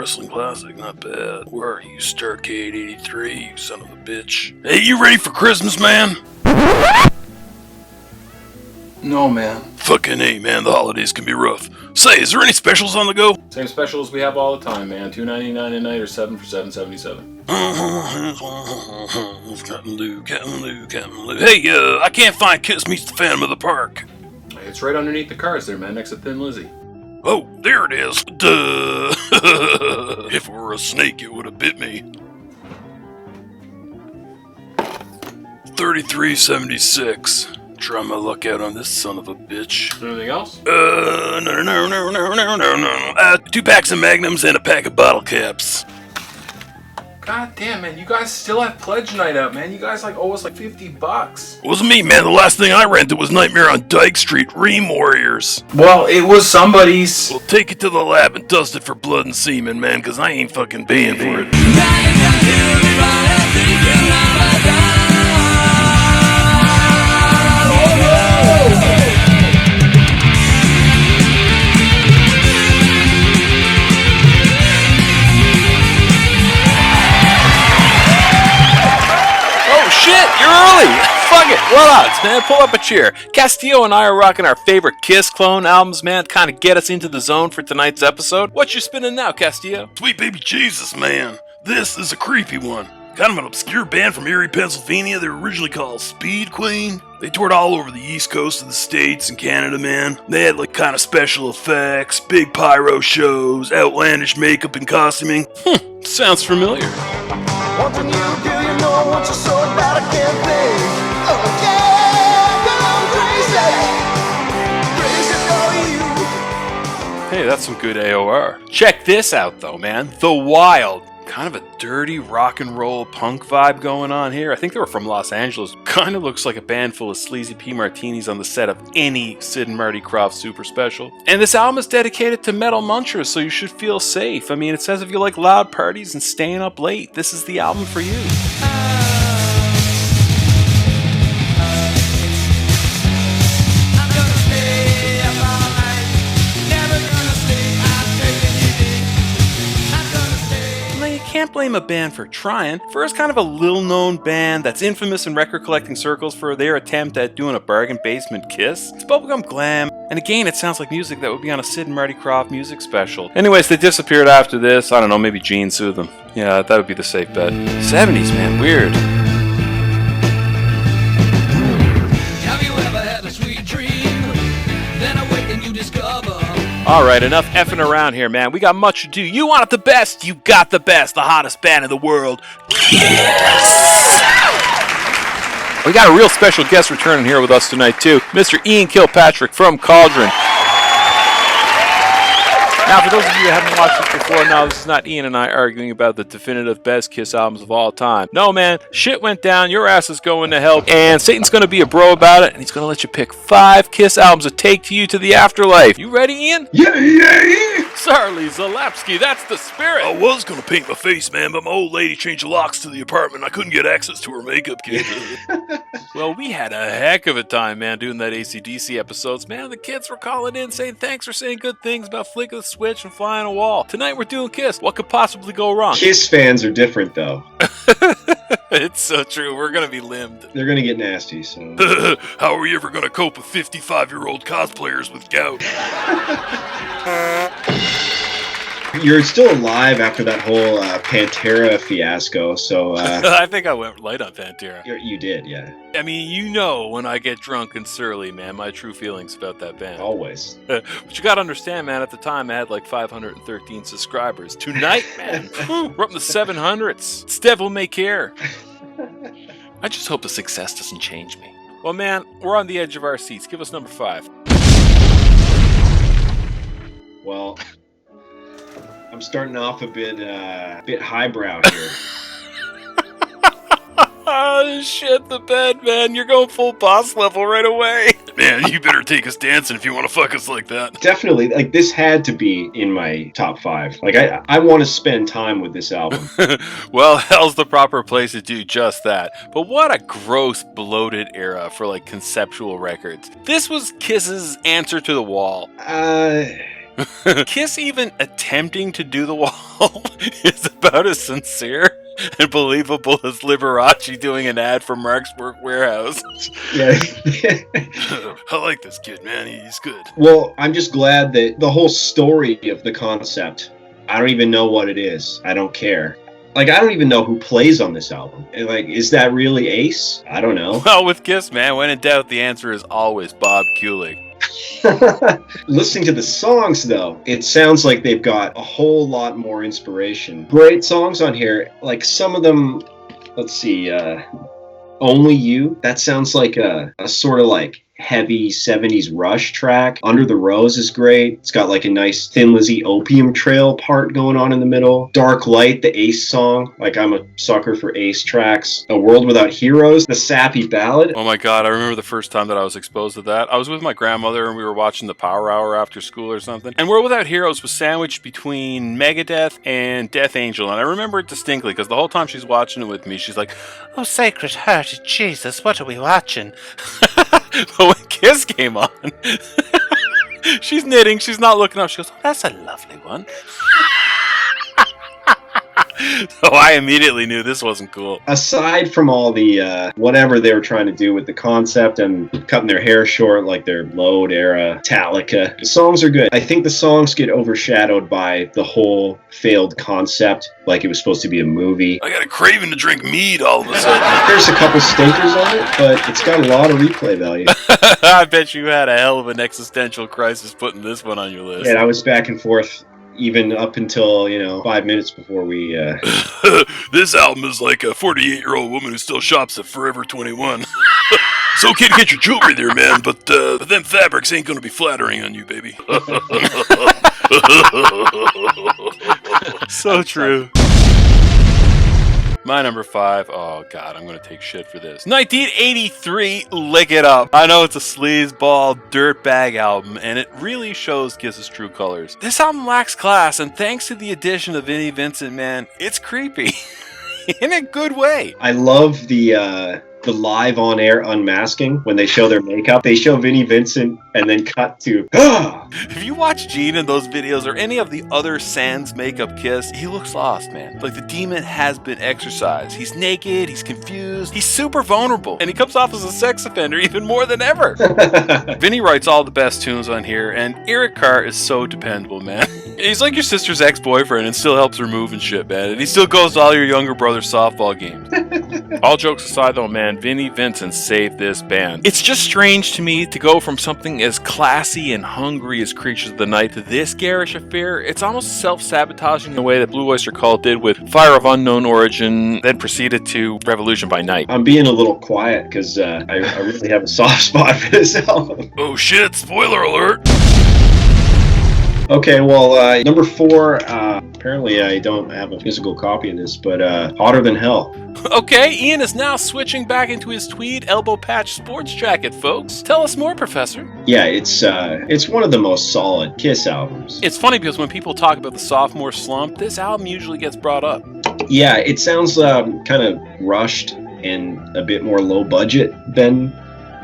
Wrestling Classic, not bad. Where are you, Starcade 83, you son of a bitch? Hey, you ready for Christmas, man? No, man. Fucking A, man, the holidays can be rough. Say, is there any specials on the go? Same specials we have all the time, man. $2.99 a night or 7 for $7.77. Captain Lou. Hey, I can't find Kiss Meets the Phantom of the Park. It's right underneath the cars there, man, next to Thin Lizzy. Oh, there it is. Duh. If it were a snake, it would have bit me. $33.76. Try my luck out on this son of a bitch. Anything else? No. 2 packs of Magnums and a pack of bottle caps. God damn, man, you guys still have pledge night out, man. You guys owe us $50. It wasn't me, man. The last thing I rented was Nightmare on Dyke Street, Ream Warriors. Well, it was somebody's. Well, take it to the lab and dust it for blood and semen, man, because I ain't fucking paying for it. You're early! Fuck it! What odds, man? Pull up a chair. Castillo and I are rocking our favorite Kiss clone albums, man, to kind of get us into the zone for tonight's episode. What you spinning now, Castillo? Sweet baby Jesus, man. This is a creepy one. Kind of an obscure band from Erie, Pennsylvania. They were originally called Speed Queen. They toured all over the east coast of the States and Canada, man. They had kind of special effects, big pyro shows, outlandish makeup and costuming. Sounds familiar. What can you do? You know what you're so bad I can't think. Oh yeah, go crazy. Crazy for you. Hey, that's some good AOR. Check this out, though, man. The Wild. Kind of a dirty rock and roll punk vibe going on here. I think they were from Los Angeles. Kind of looks like a band full of sleazy P martinis on the set of any Sid and Marty Krofft Super Special. And this album is dedicated to metal munchers, so you should feel safe. I mean, it says if you like loud parties and staying up late, this is the album for you. Can't blame a band for trying. First, kind of a little-known band that's infamous in record collecting circles for their attempt at doing a bargain basement Kiss. It's bubblegum glam, and again, it sounds like music that would be on a Sid and Marty Krofft music special. Anyways, they disappeared after this. I don't know, maybe Gene sued them. Yeah, that would be the safe bet. 70s, man, weird. Have you ever had a sweet dream? Then awaken you discover. Alright, enough effing around here, man. We got much to do. You want it the best, you got the best. The hottest band in the world. We got a real special guest returning here with us tonight, too. Mr. Ian Kilpatrick from CAULDRON. Now, for those of you that haven't watched this before, no, this is not Ian and I arguing about the definitive best Kiss albums of all time. No, man, shit went down, your ass is going to hell, and Satan's going to be a bro about it, and he's going to let you pick 5 Kiss albums to take you to the afterlife. You ready, Ian? Yeah. Sarli Zalapski, that's the spirit. I was going to paint my face, man, but my old lady changed the locks to the apartment. I couldn't get access to her makeup kit. Well, we had a heck of a time, man, doing that AC/DC episodes. Man, the kids were calling in saying thanks for saying good things about Flick of the Switch and Fly on a Wall. Tonight we're doing Kiss. What could possibly go wrong? Kiss fans are different, though. It's so true. We're going to be limbed. They're going to get nasty, so... How are you ever going to cope with 55-year-old cosplayers with gout? You're still alive after that whole Pantera fiasco, so... I think I went light on Pantera. You did, yeah. I mean, you know when I get drunk and surly, man, my true feelings about that band. Always. But you gotta understand, man, at the time I had 513 subscribers. Tonight, man, we're up in the 700s. It's devil may care. I just hope the success doesn't change me. Well, man, we're on the edge of our seats. Give us number 5. Well... I'm starting off a bit highbrow here. Oh, shit the bed, man. You're going full boss level right away. Man, you better take us dancing if you want to fuck us like that. Definitely, this had to be in my top 5. I want to spend time with this album. Well, hell's the proper place to do just that. But what a gross, bloated era for, conceptual records. This was Kiss's answer to The Wall. Kiss even attempting to do the wall is about as sincere and believable as Liberace doing an ad for Mark's Work Warehouse. Yeah. I like this kid, man. He's good. Well, I'm just glad that the whole story of the concept, I don't even know what it is. I don't care. Like, I don't even know who plays on this album. And, like, is that really Ace? I don't know. Well, with Kiss, man, when in doubt, the answer is always Bob Kulig. Listening to the songs, though, it sounds like they've got a whole lot more inspiration. Great songs on here. Like, some of them, let's see, Only You. That sounds like a sort of like heavy 70s Rush track. Under the Rose is great. It's got like a nice Thin Lizzy Opium Trail part going on in the middle. Dark Light, the Ace song. Like, I'm a sucker for Ace tracks. A World Without Heroes, the sappy ballad. Oh my god, I remember the first time that I was exposed to that. I was with my grandmother and we were watching the Power Hour after school or something. And World Without Heroes was sandwiched between Megadeth and Death Angel. And I remember it distinctly because the whole time she's watching it with me, she's like, "Oh, Sacred Heart of Jesus, what are we watching?" But when Kiss came on, she's knitting, she's not looking up. She goes, "Oh, that's a lovely one." So I immediately knew this wasn't cool. Aside from all the whatever they were trying to do with the concept and cutting their hair short like their Load era Metallica, the songs are good. I think the songs get overshadowed by the whole failed concept, like it was supposed to be a movie. I got a craving to drink mead all of a sudden. There's a couple stinkers on it, but it's got a lot of replay value. I bet you had a hell of an existential crisis putting this one on your list. And I was back and forth even up until, 5 minutes before we... This album is like a 48-year-old woman who still shops at Forever 21. It's okay to get your jewelry there, man, but them fabrics ain't gonna be flattering on you, baby. So true. My number 5, oh god, I'm gonna take shit for this. 1983, Lick It Up. I know it's a sleazeball dirtbag album, and it really shows Kiss's true colors. This album lacks class, and thanks to the addition of Vinnie Vincent, man, it's creepy. In a good way. I love the live on-air unmasking. When they show their makeup, they show Vinnie Vincent and then cut to If you watch Gene in those videos or any of the other sans makeup Kiss, he looks lost, man. Like the demon has been exorcised. He's naked, he's confused, he's super vulnerable, and he comes off as a sex offender even more than ever. Vinnie writes all the best tunes on here, and Eric Carr is so dependable, man. He's like your sister's ex-boyfriend and still helps her move and shit, man. And he still goes to all your younger brother's softball games. All jokes aside though, man, Vinnie Vincent saved this band. It's just strange to me to go from something as classy and hungry as Creatures of the Night to this garish affair. It's almost self-sabotaging the way that Blue Oyster Cult did with Fire of Unknown Origin, then proceeded to Revolution by Night. I'm being a little quiet because I really have a soft spot for this album. Oh shit, spoiler alert! Okay, well, number 4, apparently I don't have a physical copy of this, but Hotter Than Hell. Okay, Ian is now switching back into his tweed elbow patch sports jacket, folks. Tell us more, Professor. Yeah, it's one of the most solid Kiss albums. It's funny because when people talk about the sophomore slump, this album usually gets brought up. Yeah, it sounds kind of rushed and a bit more low budget than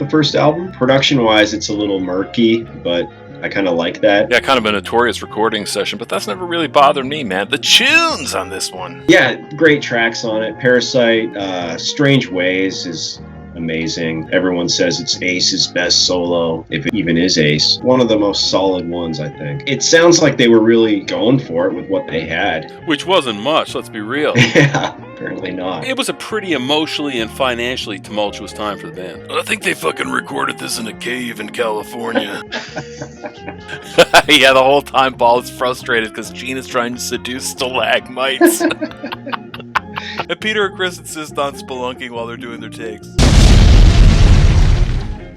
the first album. Production-wise, it's a little murky, but I kind of like that. Yeah, kind of a notorious recording session, but that's never really bothered me, man. The tunes on this one. Yeah, great tracks on it. Parasite, Strange Ways is amazing. Everyone says it's Ace's best solo, if it even is Ace. One of the most solid ones, I think. It sounds like they were really going for it with what they had. Which wasn't much, let's be real. Yeah, apparently not. It was a pretty emotionally and financially tumultuous time for the band. I think they fucking recorded this in a cave in California. Yeah, the whole time Paul is frustrated because Gene is trying to seduce stalagmites. And Peter and Chris insist on spelunking while they're doing their takes.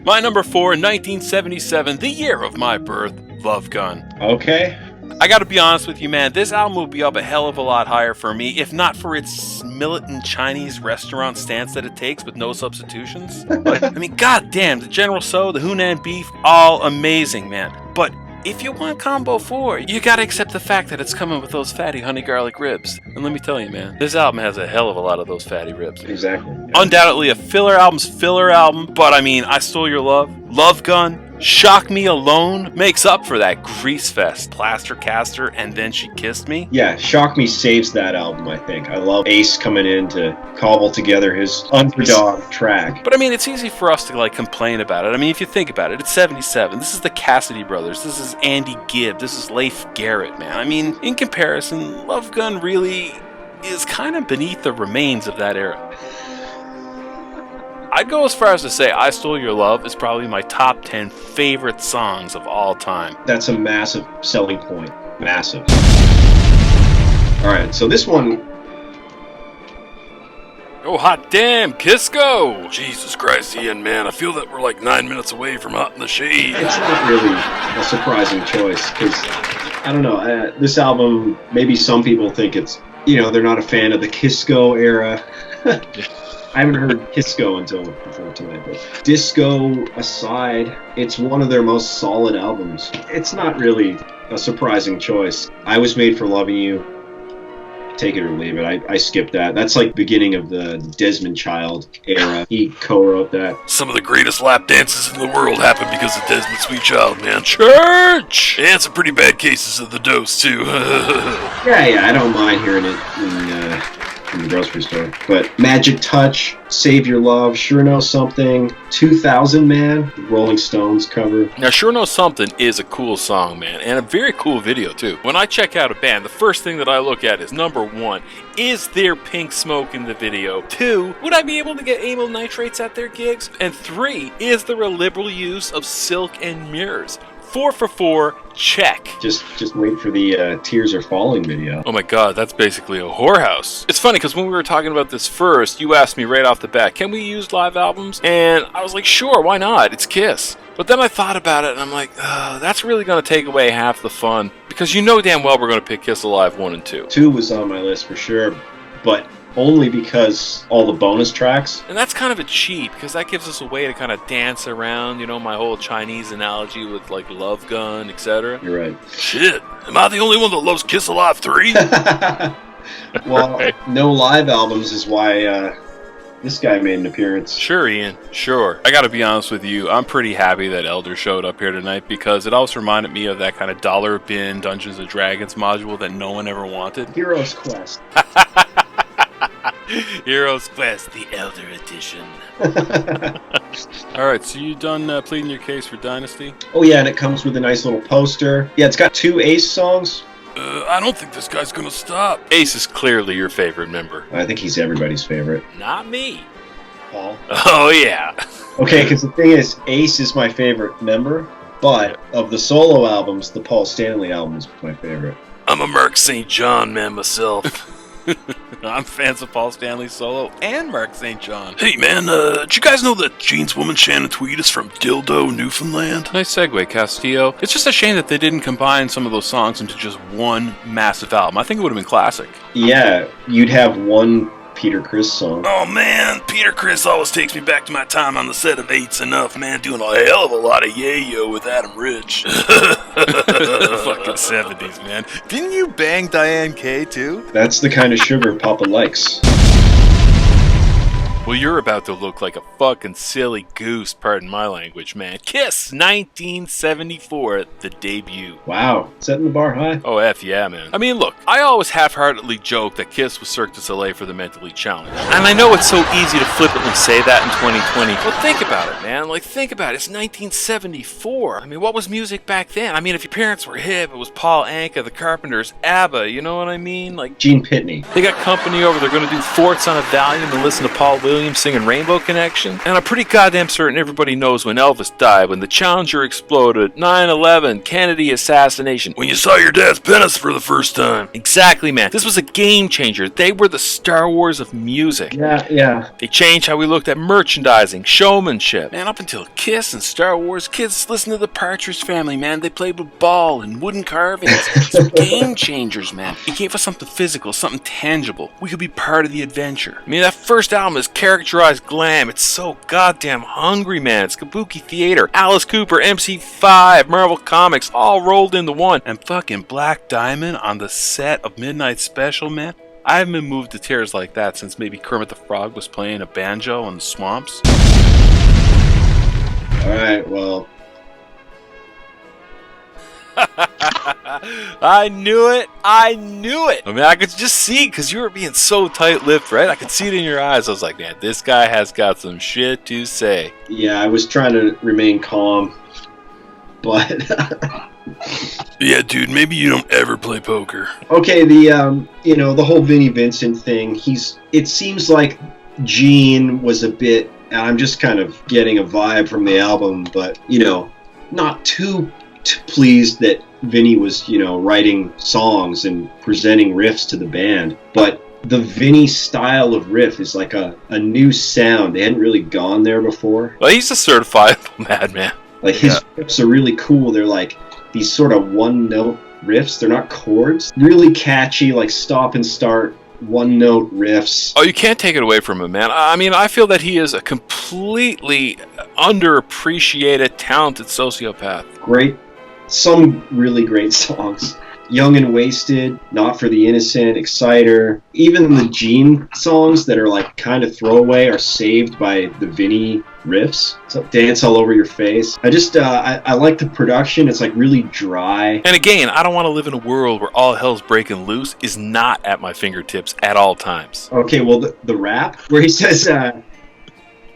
My number 4, 1977, the year of my birth, Love Gun. Okay. I gotta be honest with you, man, this album would be up a hell of a lot higher for me, if not for its militant Chinese restaurant stance that it takes with no substitutions. But, I mean, goddamn, the General Tso, the Hunan beef, all amazing, man. But if you want combo 4, you gotta accept the fact that it's coming with those fatty honey garlic ribs. And let me tell you, man, this album has a hell of a lot of those fatty ribs. Exactly. Undoubtedly a filler album's filler album, but I mean, I Stole Your Love, Love Gun, Shock Me Alone makes up for that Grease Fest, Plaster Caster, and Then She Kissed Me. Yeah, Shock Me saves that album, I think. I love Ace coming in to cobble together his underdog track. But I mean, it's easy for us to like complain about it. I mean, if you think about it, it's 77. This is the Cassidy brothers. This is Andy Gibb. This is Leif Garrett, man. I mean, in comparison, Love Gun really is kind of beneath the remains of that era. I'd go as far as to say I Stole Your Love is probably my top 10 favorite songs of all time. That's a massive selling point. Massive. Alright, so this one... Oh, hot damn, Kisco! Jesus Christ, Ian, man, I feel that we're like 9 minutes away from Hot in the Shade. It's not really a surprising choice, because, I don't know, this album, maybe some people think it's, they're not a fan of the Kisco era. I haven't heard Kisco until before tonight, but disco aside, it's one of their most solid albums. It's not really a surprising choice. I Was Made for Loving You. Take it or leave it. I skipped that. That's like beginning of the Desmond Child era. He co-wrote that. Some of the greatest lap dances in the world happened because of Desmond Sweet Child, man. Church! And some pretty bad cases of the dose, too. Yeah, I don't mind hearing it in the grocery store. But Magic Touch, Save Your Love, Sure Know Something, 2000 Man, Rolling Stones cover. Now, Sure Know Something is a cool song, man, and a very cool video, too. When I check out a band, the first thing that I look at is, number one, is there pink smoke in the video? 2, would I be able to get amyl nitrates at their gigs? And 3, is there a liberal use of silk and mirrors? 4 for 4, check. Just wait for the Tears Are Falling video. Oh my god, that's basically a whorehouse. It's funny because when we were talking about this first, you asked me right off the bat, can we use live albums? And I was like, sure, why not? It's Kiss. But then I thought about it and I'm like, that's really going to take away half the fun. Because you know damn well we're going to pick Kiss Alive 1 and 2. 2 was on my list for sure, but only because all the bonus tracks. And that's kind of a cheat, because that gives us a way to kind of dance around, my whole Chinese analogy with like Love Gun, etc. You're right. Shit, am I the only one that loves Kiss Alive 3? Well, Right. No live albums is why this guy made an appearance. Sure, Ian. Sure. I gotta be honest with you, I'm pretty happy that Elder showed up here tonight, because it also reminded me of that kind of dollar bin Dungeons & Dragons module that no one ever wanted. Heroes Quest. Heroes Quest, the Elder Edition. Alright, so you done pleading your case for Dynasty? Oh yeah, and it comes with a nice little poster. Yeah, it's got 2 Ace songs. I don't think this guy's gonna stop. Ace is clearly your favorite member. I think he's everybody's favorite. Not me. Paul. Oh, yeah. Okay, because the thing is, Ace is my favorite member, but of the solo albums, the Paul Stanley album is my favorite. I'm a Mark St. John man myself. I'm fans of Paul Stanley solo and Mark St. John. Hey man, did you guys know that Jean's woman Shannon Tweed is from Dildo, Newfoundland? Nice segue, Castillo. It's just a shame that they didn't combine some of those songs into just one massive album. I think it would have been classic. Yeah, you'd have one Peter Criss song. Oh man, Peter Criss always takes me back to my time on the set of Eight's Enough, man, doing a hell of a lot of yayo with Adam Rich. Fucking 70s, man. Didn't you bang Diane K too? That's the kind of sugar Papa likes. Well, you're about to look like a fucking silly goose, pardon my language, man. Kiss 1974, the debut. Wow, setting the bar high. Oh, F yeah, man. I mean, look, I always half-heartedly joke that Kiss was Cirque du Soleil for the mentally challenged. And I know it's so easy to flippantly say that in 2020. But think about it, man. Like, think about it. It's 1974. I mean, what was music back then? I mean, if your parents were hip, it was Paul Anka, the Carpenters, ABBA, you know what I mean? Like, Gene Pitney. they got company over, they're gonna do forts on a Valium and listen to Paul Williams singing Rainbow Connection. And I'm pretty goddamn certain everybody knows when Elvis died, when the Challenger exploded, 9/11, Kennedy assassination. When you saw your dad's penis for the first time. Exactly, man. This was a game changer. They were the Star Wars of music. Yeah. They changed how we looked at merchandising, showmanship. Man, up until Kiss and Star Wars, kids listened to the Partridge Family, man. They played with ball and wooden carvings. Some game changers, man. It gave us something physical, something tangible. We could be part of the adventure. I mean, that first album is characterized glam. It's so goddamn hungry, man. It's Kabuki Theater, Alice Cooper, MC5, Marvel Comics, all rolled into one. And fucking Black Diamond on the set of Midnight Special, man. I haven't been moved to tears like that since maybe Kermit the Frog was playing a banjo in the swamps. Alright, well, I knew it. I mean, I could just see because you were being so tight-lipped, right? I could see it in your eyes. I was like, man, this guy has got some shit to say. Yeah, I was trying to remain calm, but Yeah, dude, maybe you don't ever play poker. okay. The whole Vinnie Vincent thing. It seems like Gene was a bit. I'm just kind of getting a vibe from the album, but not too pleased that Vinnie was, writing songs and presenting riffs to the band. But the Vinnie style of riff is like a new sound. They hadn't really gone there before. Well, he's a certifiable madman. Like his riffs are really cool. They're like these sort of one-note riffs. They're not chords. Really catchy, like stop and start one-note riffs. Oh, you can't take it away from him, man. I mean, I feel that he is a completely underappreciated, talented sociopath. Great. Some really great songs. Young and Wasted, Not for the Innocent, Exciter. Even the Gene songs that are like kind of throwaway are saved by the Vinnie riffs. So Dance All Over Your Face. I like the production. It's like really dry. And again, I don't want to live in a world where all hell's breaking loose is not at my fingertips at all times. Okay, well, the rap where he says, I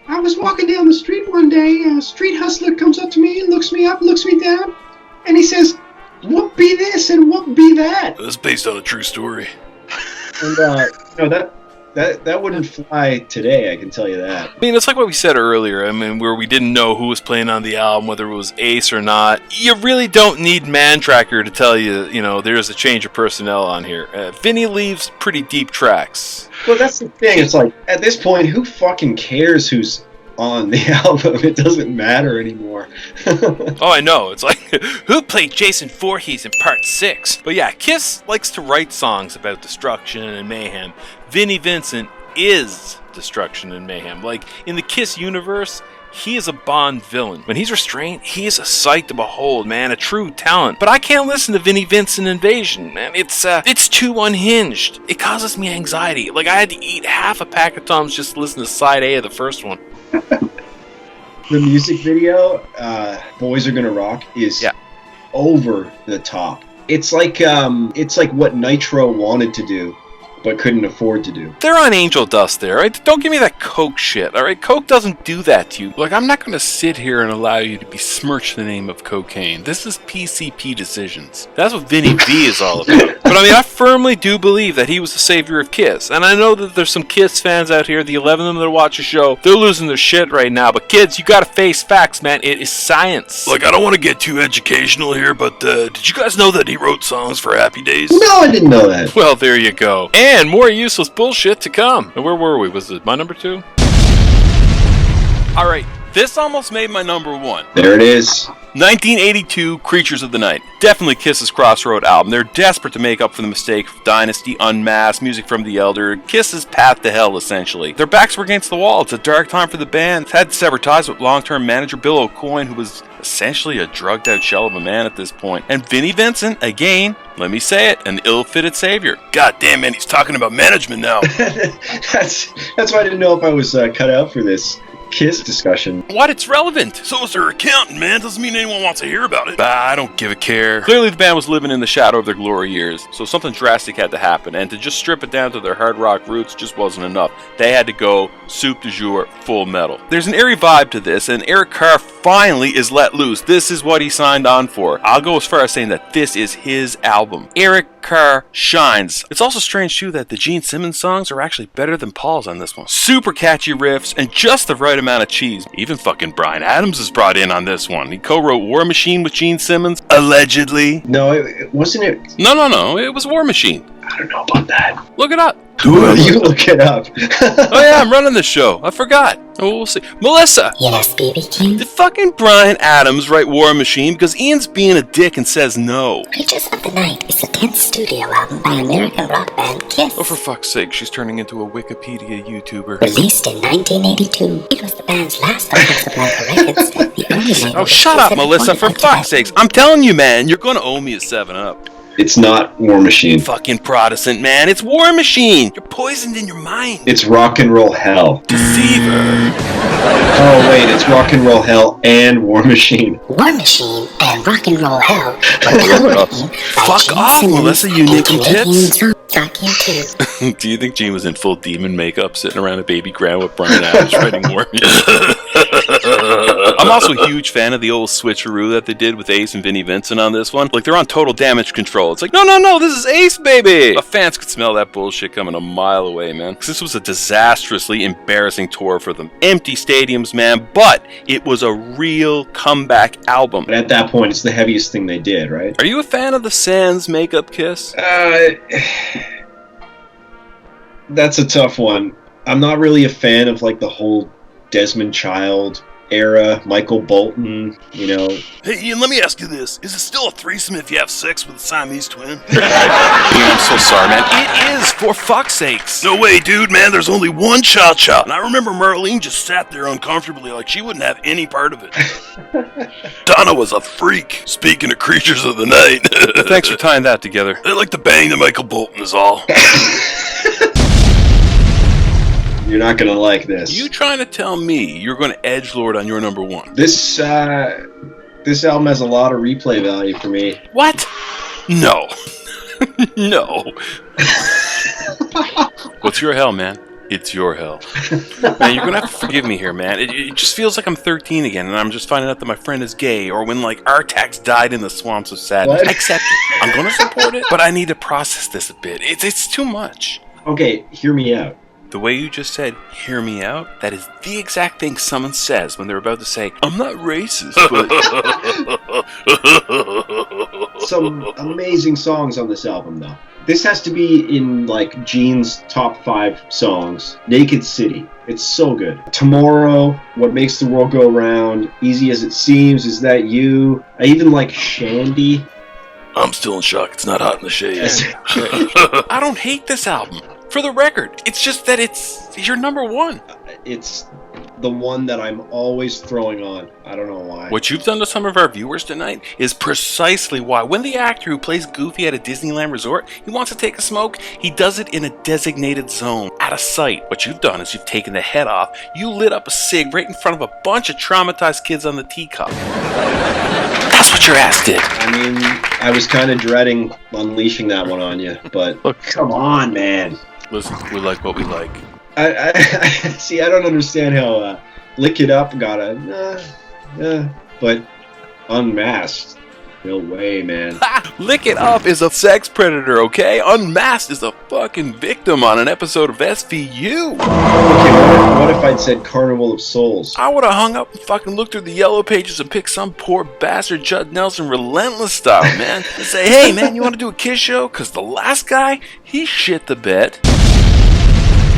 was walking down the street one day, a street hustler comes up to me, looks me up, looks me down, and he says, what be this and what be that? That's based on a true story. And that wouldn't fly today, I can tell you that. I mean, it's like what we said earlier. I mean, where we didn't know who was playing on the album, whether it was Ace or not. You really don't need Man Tracker to tell you, there's a change of personnel on here. Vinnie leaves pretty deep tracks. Well, that's the thing. It's like, at this point, who fucking cares who's on the album? It doesn't matter anymore. Oh, I know. It's like, who played Jason Voorhees in Part 6? But yeah, Kiss likes to write songs about destruction and mayhem. Vinnie Vincent is destruction and mayhem. Like, in the Kiss universe, he is a Bond villain. When he's restrained, he is a sight to behold, man, a true talent. But I can't listen to Vinnie Vincent Invasion, man. It's too unhinged. It causes me anxiety. Like, I had to eat half a pack of Tums just to listen to side A of the first one. The music video, Boys Are Gonna Rock, is over the top. It's like what Nitro wanted to do, but couldn't afford to do. They're on angel dust there, right? Don't give me that Coke shit, all right? Coke doesn't do that to you. Like, I'm not going to sit here and allow you to besmirch the name of cocaine. This is PCP decisions. That's what Vinnie V is all about. But I mean, I firmly do believe that he was the savior of Kiss. And I know that there's some Kiss fans out here, the 11 of them that watch the show, they're losing their shit right now. But kids, you got to face facts, man. It is science. Like, I don't want to get too educational here, but did you guys know that he wrote songs for Happy Days? No, I didn't know that. Well, there you go. And more useless bullshit to come. And where were we? Was it my number 2? All right, this almost made my number 1. There it is. 1982, Creatures of the Night. Definitely Kiss's Crossroad album. They're desperate to make up for the mistake of Dynasty, Unmasked, Music from the Elder, Kiss's path to hell, essentially. Their backs were against the wall. It's a dark time for the band. Had to sever ties with long-term manager Bill O'Coin, who was essentially a drugged-out shell of a man at this point. And Vinnie Vincent, again, let me say it, an ill-fitted savior. God damn, man, he's talking about management now. That's why I didn't know if I was cut out for this Kiss discussion. What? It's relevant. So is their accountant, man. Doesn't mean anyone wants to hear about it. I don't give a care. Clearly the band was living in the shadow of their glory years, so something drastic had to happen, and to just strip it down to their hard rock roots just wasn't enough. They had to go soup du jour, full metal. There's an airy vibe to this, and Eric Carr finally is let loose. This is what he signed on for. I'll go as far as saying that this is his album. Eric Carr shines. It's also strange too that the Gene Simmons songs are actually better than Paul's on this one. Super catchy riffs and just the right amount of cheese. Even fucking Bryan Adams is brought in on this one. He co-wrote War Machine with Gene Simmons, allegedly. No, it wasn't it. No, it was War Machine. I don't know about that. Look it up. You look it up. Oh yeah, I'm running the show. I forgot. Oh, we'll see. Melissa! Yes, BBQ? Did fucking Bryan Adams write War Machine? Because Ian's being a dick and says no. Creatures of the Night is the 10th studio album by American rock band Kiss. Oh, for fuck's sake, she's turning into a Wikipedia YouTuber. Released in 1982, it was the band's last album supply for records. The only label Oh, shut up, Melissa, for fuck's sakes. I'm telling you, man, you're gonna owe me a 7-Up. It's not War Machine. Fucking Protestant, man. It's War Machine. You're poisoned in your mind. It's rock and roll hell. Deceiver. Oh, wait, It's Rock and Roll Hell and War Machine. War Machine and Rock and Roll Hell were co-written by Fuck Gene off, Simmons Melissa, you and nickel Canadian tits. song Fuck You Too. Do you think Gene was in full demon makeup sitting around a baby ground with Brian Adams writing war music? I'm also a huge fan of the old switcheroo that they did with Ace and Vinnie Vincent on this one. Like, they're on total damage control. It's like, no, this is Ace, baby! But fans could smell that bullshit coming a mile away, man. Because this was a disastrously embarrassing tour for them. Empty stadiums, man, but it was a real comeback album. But at that point, it's the heaviest thing they did, right? Are you a fan of the Sans makeup kiss? That's a tough one. I'm not really a fan of like the whole Desmond Child era, Michael Bolton, you know. Hey, Ian, let me ask you this. Is it still a threesome if you have sex with a Siamese twin? Ian, I'm so sorry, man. It is, for fuck's sakes. No way, dude, man. There's only one cha-cha. And I remember Marlene just sat there uncomfortably like she wouldn't have any part of it. Donna was a freak. Speaking of creatures of the night. Thanks for tying that together. They like to bang the Michael Bolton is all. You're not gonna like this. You trying to tell me you're going to edgelord on your number one? This album has a lot of replay value for me. What? No. No. What's your hell, man? It's your hell. Man, you're going to have to forgive me here, man. It just feels like I'm 13 again, and I'm just finding out that my friend is gay, or when, like, Artax died in the swamps of sadness. What? I accept it. I'm going to support it, but I need to process this a bit. It's too much. Okay, hear me out. The way you just said, hear me out, that is the exact thing someone says when they're about to say, I'm not racist, but... Some amazing songs on this album, though. This has to be in, like, Gene's top 5 songs. Naked City. It's so good. Tomorrow, What Makes the World Go Round, Easy As It Seems, Is That You? I even like Shandy. I'm still in shock. It's not hot in the shade. I don't hate this album. For the record, it's just that it's your number one. It's the one that I'm always throwing on. I don't know why. What you've done to some of our viewers tonight is precisely why when the actor who plays Goofy at a Disneyland resort, he wants to take a smoke, he does it in a designated zone, out of sight. What you've done is you've taken the head off, you lit up a cig right in front of a bunch of traumatized kids on the teacup. That's what your ass did. I mean, I was kind of dreading unleashing that one on you, but Look. come on, man. Listen, we like what we like. I see. I don't understand how Lick It Up got a, but Unmasked. No way, man. Lick It Up is a sex predator, okay? Unmasked is a fucking victim on an episode of SVU. Okay, what if I'd said Carnival of Souls? I would have hung up and fucking looked through the yellow pages and picked some poor bastard Judd Nelson relentless style, man. And say, hey, man, you want to do a kiss show? Because the last guy, he shit the bed.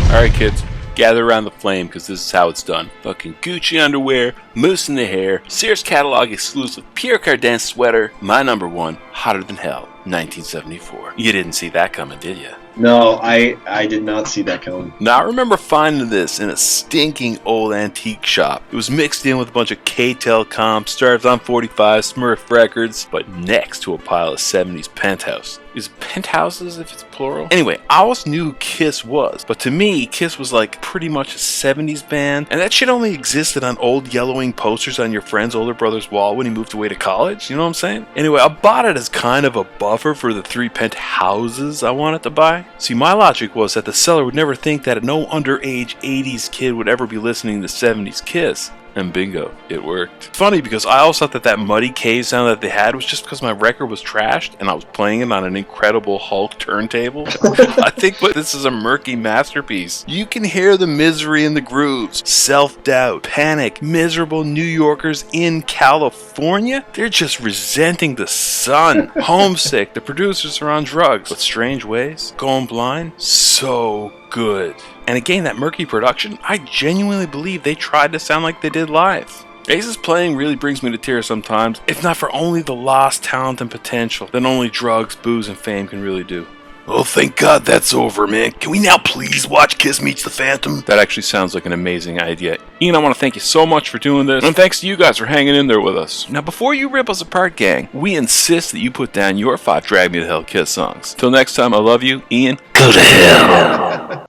Alright, kids. Gather around the flame, because this is how it's done. Fucking Gucci underwear, mousse in the hair, Sears catalog exclusive Pierre Cardin sweater, my number one, Hotter Than Hell, 1974. You didn't see that coming, did you? No, I did not see that coming. Now, I remember finding this in a stinking old antique shop. It was mixed in with a bunch of K-Tel comps, Stars on 45, Smurf records, but next to a pile of 70s Penthouse. Is it penthouses if it's plural? Anyway, I always knew who Kiss was, but to me, Kiss was like pretty much a 70s band, and that shit only existed on old yellowing posters on your friend's older brother's wall when he moved away to college, you know what I'm saying? Anyway, I bought it as kind of a buffer for the 3 penthouses I wanted to buy. See, my logic was that the seller would never think that no underage 80s kid would ever be listening to 70s Kiss. And bingo, it worked. Funny because I always thought that Muddy Cave sound that they had was just because my record was trashed and I was playing it on an incredible Hulk turntable. I think this is a murky masterpiece. You can hear the misery in the grooves, self-doubt, panic, miserable New Yorkers in California. They're just resenting the sun, homesick, the producers are on drugs, but strange ways, going blind, so good. And again, that murky production, I genuinely believe they tried to sound like they did live. Ace's playing really brings me to tears sometimes, if not for only the lost talent and potential that only drugs, booze, and fame can really do. Oh, thank God that's over, man. Can we now please watch Kiss Meets the Phantom? That actually sounds like an amazing idea. Ian, I want to thank you so much for doing this, and thanks to you guys for hanging in there with us. Now, before you rip us apart, gang, we insist that you put down your 5 Drag Me to Hell Kiss songs. Till next time, I love you, Ian. Go to hell.